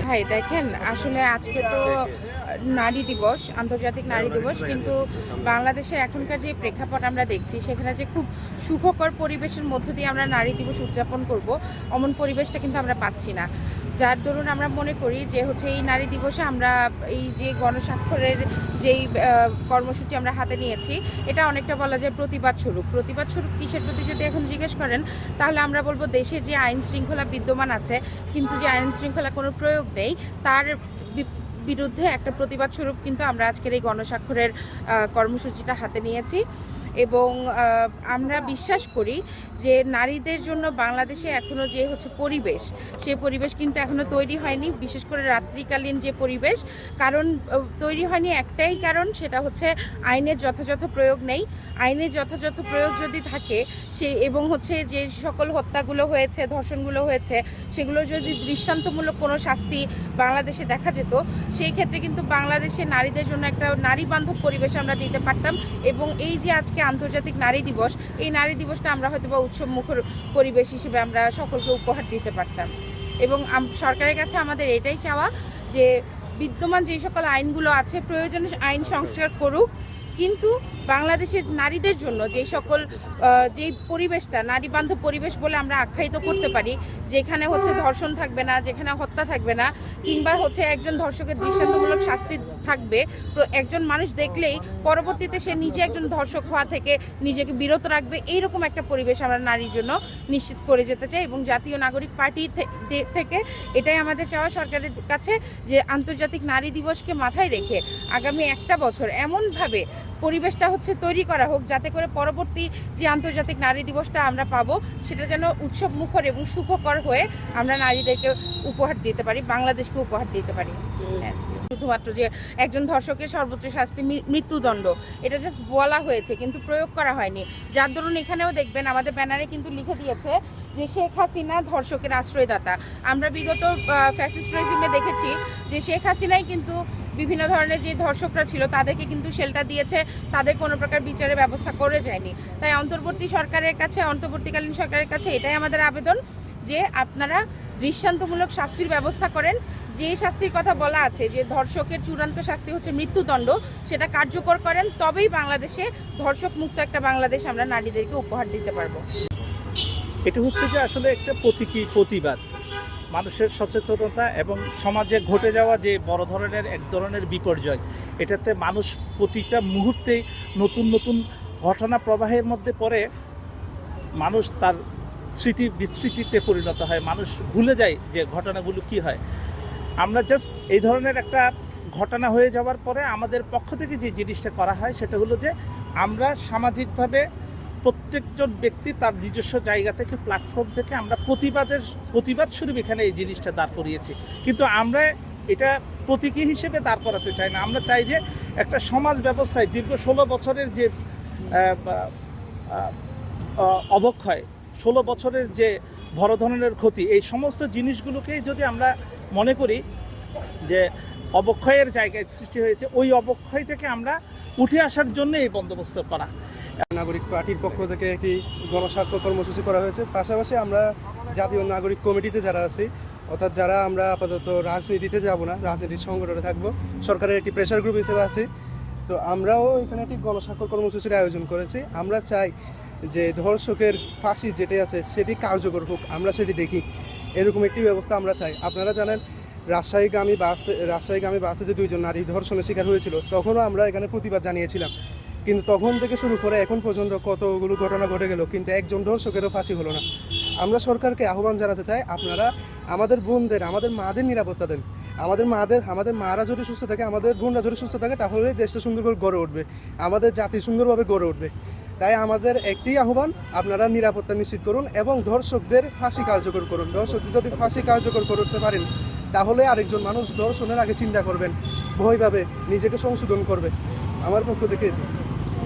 ভাই দেখেন, আসলে আজকে তো নারী দিবস, আন্তর্জাতিক নারী দিবস, কিন্তু বাংলাদেশের এখনকার যে প্রেক্ষাপট আমরা দেখছি সেখানে যে খুব সুখকর পরিবেশের মধ্য দিয়ে আমরা নারী দিবস উদযাপন করব, অমন পরিবেশটা কিন্তু আমরা পাচ্ছি না। যার দরুন আমরা মনে করি যে হচ্ছে এই নারী দিবসে আমরা এই যে গণস্বাক্ষরের যেই কর্মসূচি আমরা হাতে নিয়েছি, এটা অনেকটা বলা যায় প্রতিবাদ স্বরূপ। প্রতিবাদ স্বরূপ কিসের প্রতি যদি এখন জিজ্ঞেস করেন, তাহলে আমরা বলবো দেশে যে আইন শৃঙ্খলা বিদ্যমান আছে কিন্তু যে আইন শৃঙ্খলা কোনো প্রয়োগ নেই, তার বিরুদ্ধে একটা প্রতিবাদ স্বরূপ কিন্তু আমরা আজকের এই গণস্বাক্ষরের কর্মসূচিটা হাতে নিয়েছি। এবং আমরা বিশ্বাস করি যে নারীদের জন্য বাংলাদেশে এখনও যে হচ্ছে পরিবেশ, সেই পরিবেশ কিন্তু এখনও তৈরি হয়নি, বিশেষ করে রাত্রিকালীন যে পরিবেশ। কারণ তৈরি হয়নি একটাই কারণ, সেটা হচ্ছে আইনের যথাযথ প্রয়োগ নেই। আইনের যথাযথ প্রয়োগ যদি থাকে এবং হচ্ছে যে সকল হত্যাগুলো হয়েছে, ধর্ষণগুলো হয়েছে, সেগুলো যদি দৃষ্টান্তমূলক কোনো শাস্তি বাংলাদেশে দেখা যেত, সেই ক্ষেত্রে কিন্তু বাংলাদেশে নারীদের জন্য একটা নারী বান্ধব পরিবেশ আমরা দিতে পারতাম। এবং এই যে আজকে আন্তর্জাতিক নারী দিবস, এই নারী দিবসটা আমরা হয়তো বা উৎসব মুখর পরিবেশ হিসেবে আমরা সকলকে উপহার দিতে পারতাম। এবং সরকারের কাছে আমাদের এটাই চাওয়া যে বিদ্যমান যে সকল আইনগুলো আছে প্রয়োজনে আইন সংস্কার করুক, কিন্তু বাংলাদেশের নারীদের জন্য যে সকল যে পরিবেশটা নারী বান্ধব পরিবেশ বলে আমরা আখ্যায়িত করতে পারি, যেখানে হচ্ছে ধর্ষণ থাকবে না, যেখানে হত্যা থাকবে না, কিংবা হচ্ছে একজন ধর্ষকের দৃষ্টান্তমূলক শাস্তি থাকবে, তো একজন মানুষ দেখলেই পরবর্তীতে সে নিজে একজন ধর্ষক হওয়া থেকে নিজেকে বিরত রাখবে, এইরকম একটা পরিবেশ আমরা নারীর জন্য নিশ্চিত করে যেতে চাই। এবং জাতীয় নাগরিক পার্টি থেকে এটাই আমাদের চাওয়া সরকারের কাছে, যে আন্তর্জাতিক নারী দিবসকে মাথায় রেখে আগামী একটা বছর এমনভাবে পরিবেশটা হচ্ছে তৈরি করা হোক, যাতে করে পরবর্তী যে আন্তর্জাতিক নারী দিবসটা আমরা পাবো, সেটা যেন উৎসব মুখর এবং সুখকর হয়ে আমরা নারীদেরকে উপহার দিতে পারি, বাংলাদেশকে উপহার দিতে পারি। হ্যাঁ, শুধুমাত্র যে একজন ধর্ষকের সর্বোচ্চ শাস্তি মৃত্যুদণ্ড, এটা জাস্ট বলা হয়েছে কিন্তু প্রয়োগ করা হয়নি। যার দরুন এখানেও দেখবেন আমাদের ব্যানারে কিন্তু লিখে দিয়েছে যে শেখ হাসিনা ধর্ষকের আশ্রয়দাতা। আমরা বিগত ফ্যাসিস্ট রেজিমে দেখেছি যে শেখ হাসিনাই কিন্তু বিভিন্ন ধরনের যে ধর্ষকরা ছিল তাদেরকে কিন্তু শেল্টার দিয়েছে, তাদের কোনো প্রকার বিচারের ব্যবস্থা করে যায়নি। তাই অন্তর্বর্তীকালীন সরকারের কাছে এটাই আমাদের আবেদন যে আপনারা দৃষ্টান্তমূলক শাস্তির ব্যবস্থা করেন। যে শাস্তির কথা বলা আছে যে ধর্ষকের চূড়ান্ত শাস্তি হচ্ছে মৃত্যুদণ্ড, সেটা কার্যকর করেন, তবেই বাংলাদেশে ধর্ষক মুক্ত একটা বাংলাদেশ আমরা নারীদেরকে উপহার দিতে পারবো। এটা হচ্ছে যে আসলে একটা প্রতিবাদ, মানুষের সচেতনতা এবং সমাজে ঘটে যাওয়া যে বড় ধরনের এক ধরনের বিপর্যয়, এটাতে মানুষ প্রতিটা মুহূর্তে নতুন নতুন ঘটনা প্রবাহের মধ্যে পড়ে মানুষ তার স্মৃতি বিস্মৃতিতে পরিণত হয়, মানুষ ভুলে যায় যে ঘটনাগুলো কি হয়। আমরা জাস্ট এই ধরনের একটা ঘটনা হয়ে যাওয়ার পরে আমাদের পক্ষ থেকে যে জিনিসটা করা হয় সেটা হলো যে আমরা সামাজিকভাবে প্রত্যেকজন ব্যক্তি তার নিজস্ব জায়গা থেকে, প্ল্যাটফর্ম থেকে আমরা প্রতিবাদ স্বরূপ এখানে এই জিনিসটা দাঁড় করিয়েছি। কিন্তু আমরা এটা প্রতীকী হিসেবে দাঁড় করাতে চাই না। আমরা চাই যে একটা সমাজ ব্যবস্থায় দীর্ঘ 16 বছরের যে অবক্ষয়, 16 বছরের যে বড় ধরনের ক্ষতি, এই সমস্ত জিনিসগুলোকেই যদি আমরা মনে করি যে অবক্ষয়ের জায়গায় সৃষ্টি হয়েছে, ওই অবক্ষয় থেকে আমরা উঠে আসার জন্য এই বন্দোবস্ত করা। নাগরিক পার্টির পক্ষ থেকে একটি গণস্বাক্ষর কর্মসূচি করা হয়েছে। পাশাপাশি আমরা জাতীয় নাগরিক কমিটিতে যারা আছি, অর্থাৎ যারা আমরা আপাতত রাজনীতিতে যাব না, রাজনীতির সংগঠনে থাকবো, সরকারের একটি প্রেশার গ্রুপ হিসেবে আছি, তো আমরাও এখানে একটি গণস্বাক্ষর কর্মসূচির আয়োজন করেছি। আমরা চাই যে ধর্ষকের ফাঁসি যেটি আছে সেটি কার্যকর হোক, আমরা সেটি দেখি, এরকম একটি ব্যবস্থা আমরা চাই। আপনারা জানেন রাজশাহীগামী বাসে যে 2 জন নারী ধর্ষণের শিকার হয়েছিল, তখনও আমরা এখানে প্রতিবাদ জানিয়েছিলাম, কিন্তু তখন থেকে শুরু করে এখন পর্যন্ত কতগুলো ঘটনা ঘটে গেল, কিন্তু একজন ধর্ষকেরও ফাঁসি হলো না। আমরা সরকারকে আহ্বান জানাতে চাই, আপনারা আমাদের বোনদের, আমাদের মাদের নিরাপত্তা দেন। আমাদের মারা যদি সুস্থ থাকে, আমাদের বোনরা যদি সুস্থ থাকে, তাহলে দেশটা সুন্দর করে গড়ে উঠবে, আমাদের জাতি সুন্দরভাবে গড়ে উঠবে। তাই আমাদের একটি আহ্বান, আপনারা নিরাপত্তা নিশ্চিত করুন এবং ধর্ষকদের ফাঁসি কার্যকর করুন। ধর্ষকদের যদি ফাঁসি কার্যকর করতে পারেন, তাহলে আরেকজন মানুষ ধর্ষণের আগে চিন্তা করবেন, ভয় পাবে, নিজেকে সংশোধন করবে। আমার পক্ষ থেকে